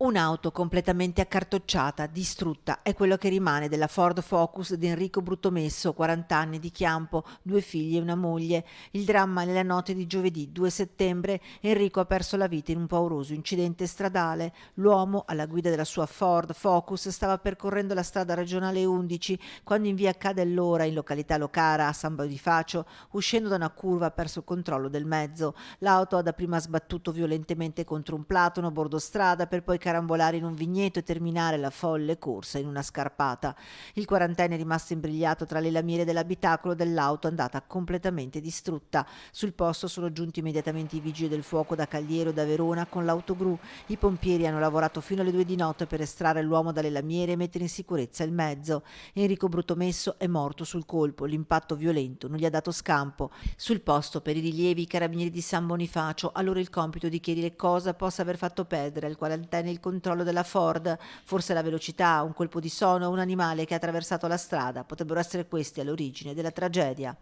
Un'auto completamente accartocciata, distrutta, è quello che rimane della Ford Focus di Enrico Bruttomesso, 40 anni, di Chiampo, 2 figli e una moglie. Il dramma nella notte di giovedì 2 settembre. Enrico ha perso la vita in un pauroso incidente stradale. L'uomo, alla guida della sua Ford Focus, stava percorrendo la strada regionale 11 quando in via Cadellora, in località Locara, a San Bonifacio, uscendo da una curva, ha perso il controllo del mezzo. L'auto ha dapprima sbattuto violentemente contro un platano a bordo strada per poi carambolare in un vigneto e terminare la folle corsa in una scarpata. Il quarantenne è rimasto imbrigliato tra le lamiere dell'abitacolo dell'auto andata completamente distrutta. Sul posto sono giunti immediatamente i vigili del fuoco da Cagliero e da Verona con l'autogru. I pompieri hanno lavorato fino alle 2 di notte per estrarre l'uomo dalle lamiere e mettere in sicurezza il mezzo. Enrico Bruttomesso è morto sul colpo, l'impatto violento non gli ha dato scampo. Sul posto, per i rilievi, i carabinieri di San Bonifacio ha loro il compito di chiarire cosa possa aver fatto perdere al quarantenne il controllo della Ford. Forse la velocità, un colpo di sonno o un animale che ha attraversato la strada potrebbero essere questi all'origine della tragedia.